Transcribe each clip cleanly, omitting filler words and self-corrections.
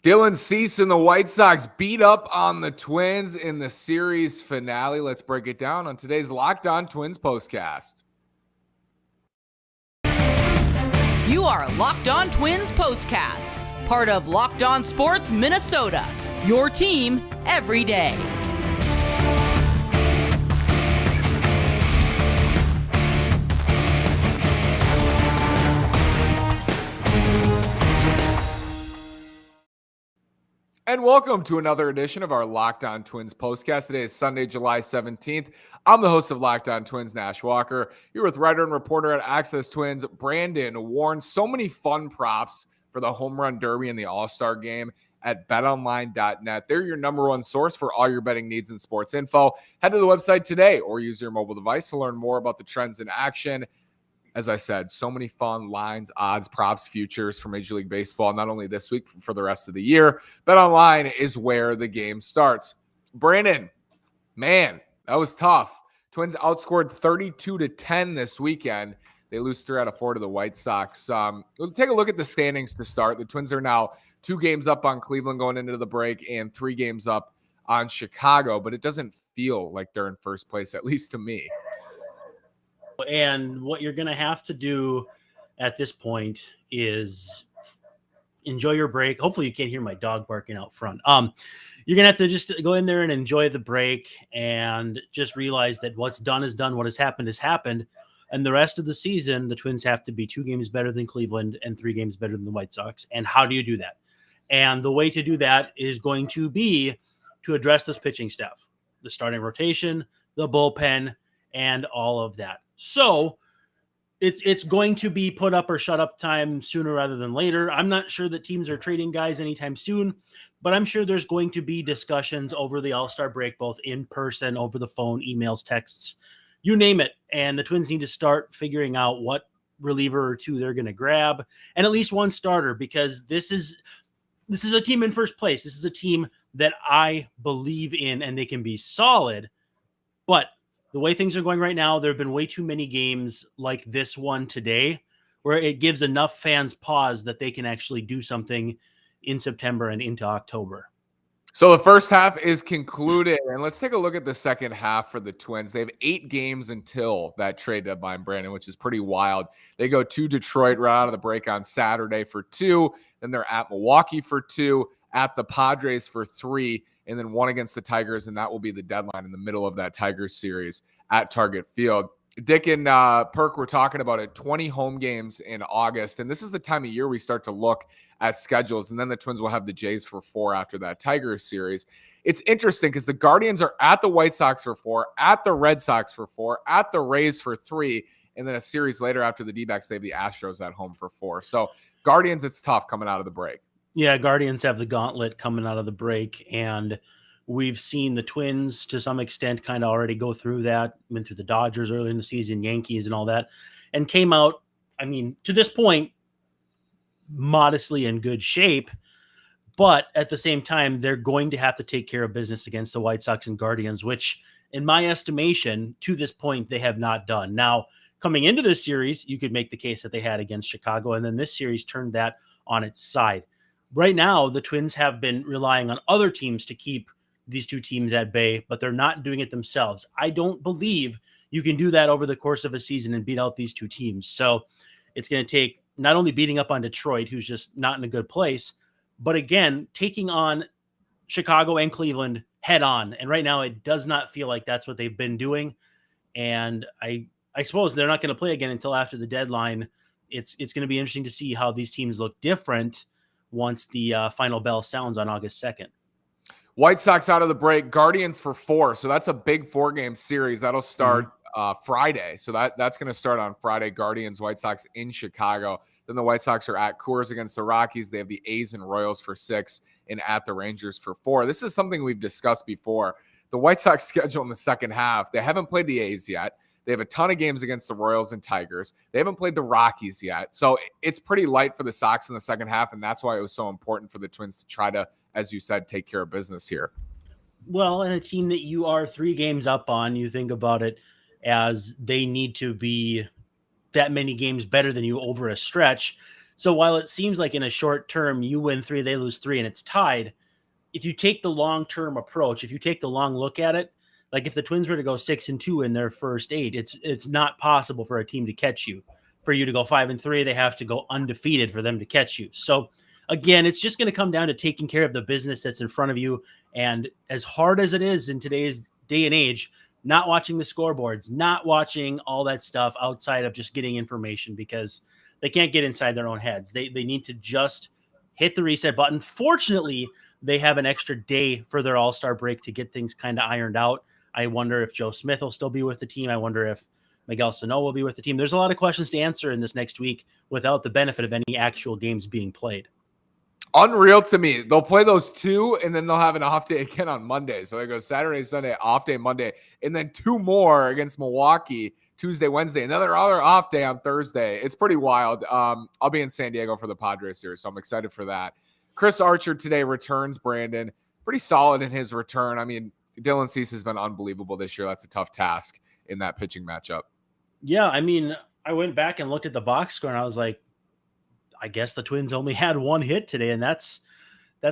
Dylan Cease and the White Sox beat up on the Twins in the series finale. Let's break it down on today's Locked On Twins postcast. You are Locked On Twins postcast, part of Locked On Sports Minnesota, your team every day. And welcome to another edition of our Locked On Twins postcast. Today is Sunday, July 17th. I'm the host of Locked On Twins, Nash Walker. Here with writer and reporter at Access Twins, Brandon Warren. So many fun props for the Home Run Derby and the All-Star Game at betonline.net. They're your number one source for all your betting needs and sports info. Head to the website today or use your mobile device to learn more about the trends in action. As I said, so many fun lines, odds, props, futures for Major League Baseball, not only this week, but for the rest of the year. BetOnline is where the game starts. Brandon, man, that was tough. Twins outscored 32-10 this weekend. They lose 3 out of 4 to the White Sox. We'll take a look at the standings to start. The Twins are now 2 games up on Cleveland going into the break and 3 games up on Chicago, but it doesn't feel like they're in first place, at least to me. And what you're going to have to do at this point is enjoy your break. Hopefully you can't hear my dog barking out front. You're going to have to just go in there and enjoy the break and just realize that what's done is done. What has happened. And the rest of the season, the Twins have to be 2 games better than Cleveland and 3 games better than the White Sox. And how do you do that? And the way to do that is going to be to address this pitching staff, the starting rotation, the bullpen, and all of that. So it's going to be put up or shut up time sooner rather than later. I'm not sure that teams are trading guys anytime soon, but I'm sure there's going to be discussions over the All-Star break, both in person, over the phone, emails, texts, you name it. And the Twins need to start figuring out what reliever or 2 they're going to grab, and at least one starter, because this is a team in first place. This is a team that I believe in, and they can be solid, but the way things are going right now, there have been way too many games like this one today where it gives enough fans pause that they can actually do something in September and into October. So the first half is concluded, and let's take a look at the second half for the Twins. They have 8 games until that trade deadline, Brandon, which is pretty wild. They go to Detroit right out of the break on Saturday for 2. Then they're at Milwaukee for 2, at the Padres for 3, and then 1 against the Tigers, and that will be the deadline in the middle of that Tigers series at Target Field. Dick and Perk were talking about it, 20 home games in August, and this is the time of year we start to look at schedules, and then the Twins will have the Jays for 4 after that Tigers series. It's interesting because the Guardians are at the White Sox for 4, at the Red Sox for 4, at the Rays for 3, and then a series later after the D-backs, they have the Astros at home for 4. So Guardians, it's tough coming out of the break. Yeah, Guardians have the gauntlet coming out of the break, and we've seen the Twins to some extent kind of already go through that, went through the Dodgers early in the season, Yankees and all that, and came out, I mean, to this point, modestly in good shape, but at the same time, they're going to have to take care of business against the White Sox and Guardians, which in my estimation, to this point, they have not done. Now, coming into this series, you could make the case that they had against Chicago, and then this series turned that on its side. Right now, the Twins have been relying on other teams to keep these 2 teams at bay, but they're not doing it themselves. I don't believe you can do that over the course of a season and beat out these 2 teams. So it's going to take not only beating up on Detroit, who's just not in a good place, but again, taking on Chicago and Cleveland head on. And right now, it does not feel like that's what they've been doing. And I suppose they're not going to play again until after the deadline. It's going to be interesting to see how these teams look different once the final bell sounds on August 2nd. White Sox out of the break, Guardians for 4. So that's a big 4-game series. That'll start Friday. So that's going to start on Friday. Guardians, White Sox in Chicago. Then the White Sox are at Coors against the Rockies. They have the A's and Royals for 6 and at the Rangers for 4. This is something we've discussed before. The White Sox schedule in the second half, they haven't played the A's yet. They have a ton of games against the Royals and Tigers. They haven't played the Rockies yet. So it's pretty light for the Sox in the second half, and that's why it was so important for the Twins to try to, as you said, take care of business here. Well, and a team that you are 3 games up on, you think about it as they need to be that many games better than you over a stretch So while it seems like in a short term, you win 3, they lose 3, and it's tied, if you take the long-term approach, if you take the long look at it, like if the Twins were to go 6-2 in their first 8, it's not possible for a team to catch you. For you to go 5-3, they have to go undefeated for them to catch you. So again, it's just going to come down to taking care of the business that's in front of you. And as hard as it is in today's day and age, not watching the scoreboards, not watching all that stuff outside of just getting information, because they can't get inside their own heads. They need to just hit the reset button. Fortunately, they have an extra day for their all-star break to get things kind of ironed out. I wonder if Joe Smith will still be with the team. I wonder if Miguel Sano will be with the team. There's a lot of questions to answer in this next week without the benefit of any actual games being played. Unreal to me. They'll play those 2, and then they'll have an off day again on Monday. So they go Saturday, Sunday, off day Monday, and then 2 more against Milwaukee, Tuesday, Wednesday, another other off day on Thursday. It's pretty wild. I'll be in San Diego for the Padres series, so I'm excited for that. Chris Archer today returns, Brandon. Pretty solid in his return. I mean, Dylan Cease has been unbelievable this year. That's a tough task in that pitching matchup. Yeah, I mean, I went back and looked at the box score, and I was like, I guess the Twins only had 1 hit today, and that's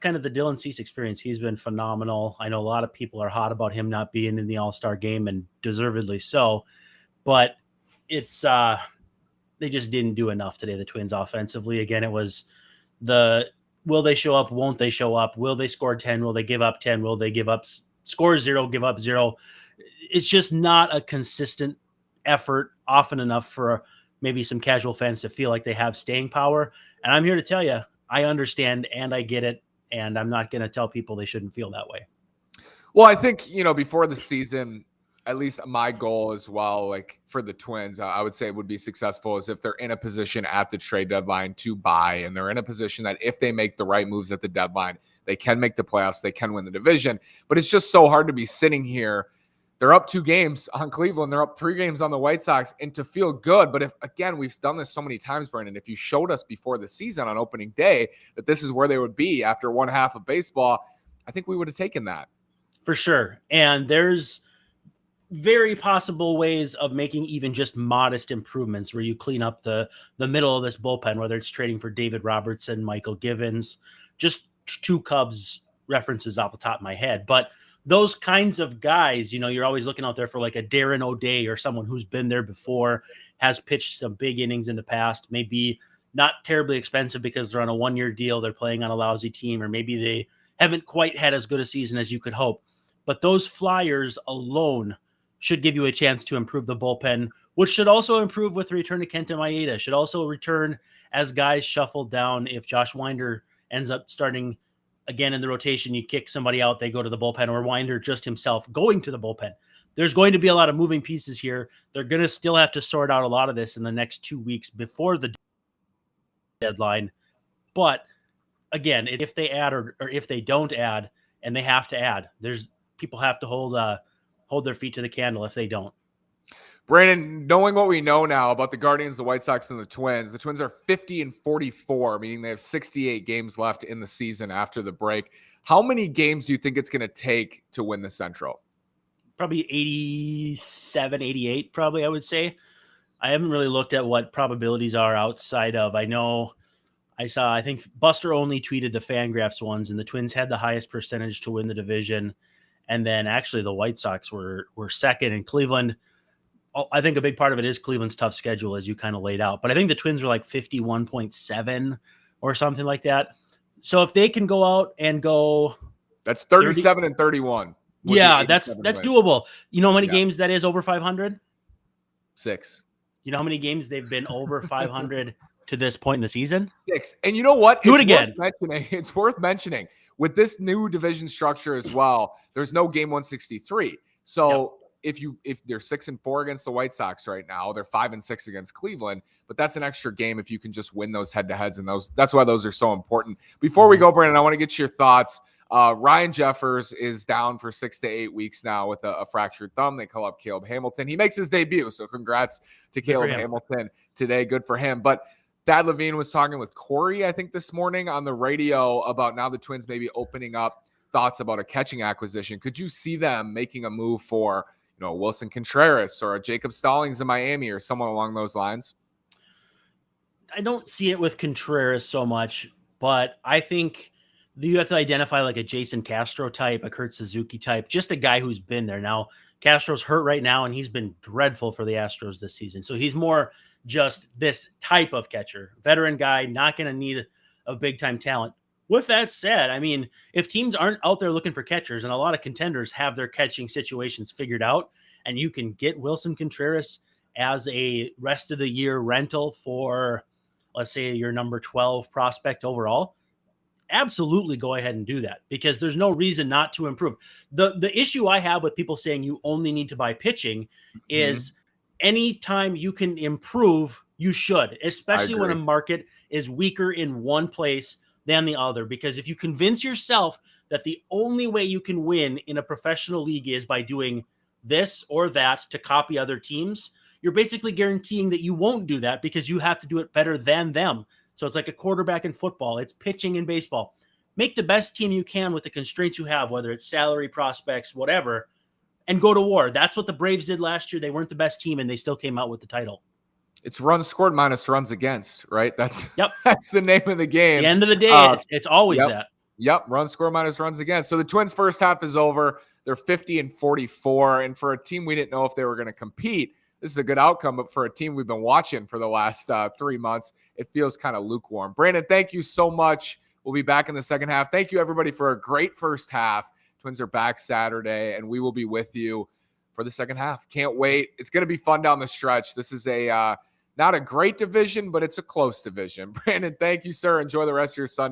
kind of the Dylan Cease experience. He's been phenomenal. I know a lot of people are hot about him not being in the All-Star game, and deservedly so, but it's they just didn't do enough today, the Twins offensively. Again, it was the will they show up, won't they show up, will they score 10, will they give up 10, will they score 0, give up 0. It's just not a consistent effort often enough for maybe some casual fans to feel like they have staying power. And I'm here to tell you, I understand and I get it. And I'm not going to tell people they shouldn't feel that way. Well, I think, before the season, at least my goal as well, like for the Twins, I would say would be successful is if they're in a position at the trade deadline to buy, and they're in a position that if they make the right moves at the deadline, they can make the playoffs, they can win the division. But it's just so hard to be sitting here. They're up 2 games on Cleveland. They're up 3 games on the White Sox, and to feel good. But if, again, we've done this so many times, Brandon, if you showed us before the season on opening day that this is where they would be after 1 half of baseball, I think we would have taken that. For sure. And there's very possible ways of making even just modest improvements where you clean up the middle of this bullpen, whether it's trading for David Robertson, Michael Givens, just 2 Cubs references off the top of my head. But those kinds of guys, you're always looking out there for like a Darren O'Day or someone who's been there before, has pitched some big innings in the past, maybe not terribly expensive because they're on a 1-year deal, they're playing on a lousy team, or maybe they haven't quite had as good a season as you could hope. But those flyers alone should give you a chance to improve the bullpen, which should also improve with the return of Kenta Maeda, should also return as guys shuffle down. If Josh Winder ends up starting again in the rotation, you kick somebody out, they go to the bullpen, or Winder just himself going to the bullpen. There's going to be a lot of moving pieces here. They're going to still have to sort out a lot of this in the next 2 weeks before the deadline. But again, if they add or if they don't add, and they have to add, people have to hold their feet to the candle if they don't. Brandon, knowing what we know now about the Guardians, the White Sox, and the Twins are 50-44, meaning they have 68 games left in the season after the break. How many games do you think it's going to take to win the Central? Probably 87, 88, probably, I would say. I haven't really looked at what probabilities are outside of, I think Buster only tweeted the Fangraphs ones, and the Twins had the highest percentage to win the division. And then actually the White Sox were second, in Cleveland. I think a big part of it is Cleveland's tough schedule, as you kind of laid out. But I think the Twins were like 51.7 or something like that. So if they can go out and go... That's 37 and 31. Yeah, that's doable. You know how many games that is over 500? 6. You know how many games they've been over 500 to this point in the season? 6. And you know what? Do it again. It's worth mentioning. With this new division structure as well, there's no game 163. So if they're 6-4 against the White Sox right now, they're 5-6 against Cleveland, but that's an extra game if you can just win those head-to-heads, and that's why those are so important. Before we go, Brandon, I want to get your thoughts. Ryan Jeffers is down for 6 to 8 weeks now with a fractured thumb. They call up Caleb Hamilton. He makes his debut, so congrats to Caleb Hamilton today. Good for him. But Thad Levine was talking with Corey, I think, this morning on the radio about now the Twins maybe opening up thoughts about a catching acquisition. Could you see them making a move for Wilson Contreras or a Jacob Stallings in Miami or someone along those lines? I don't see it with Contreras so much, but I think you have to identify like a Jason Castro type, a Kurt Suzuki type, just a guy who's been there. Now, Castro's hurt right now, and he's been dreadful for the Astros this season. So he's more just this type of catcher, veteran guy, not going to need a big-time talent. With that said, I mean, if teams aren't out there looking for catchers, and a lot of contenders have their catching situations figured out, and you can get Wilson Contreras as a rest of the year rental for, let's say, your number 12 prospect overall, absolutely go ahead and do that, because there's no reason not to improve. The issue I have with people saying you only need to buy pitching is anytime you can improve, you should, especially when a market is weaker in one place than the other. Because if you convince yourself that the only way you can win in a professional league is by doing this or that to copy other teams, you're basically guaranteeing that you won't do that, because you have to do it better than them. So it's like a quarterback in football. It's pitching in baseball. Make the best team you can with the constraints you have, whether it's salary, prospects, whatever, and go to war. That's what the Braves did last year. They weren't the best team, and they still came out with the title. It's runs scored minus runs against, right? That's the name of the game. At the end of the day, it's always that. Yep, run score minus runs against. So the Twins' first half is over. They're 50-44, and for a team we didn't know if they were going to compete, this is a good outcome. But for a team we've been watching for the last 3 months, it feels kind of lukewarm. Brandon, thank you so much. We'll be back in the second half. Thank you, everybody, for a great first half. Twins are back Saturday, and we will be with you for the second half. Can't wait. It's going to be fun down the stretch. This is a not a great division, but it's a close division. Brandon, thank you, sir. Enjoy the rest of your Sunday.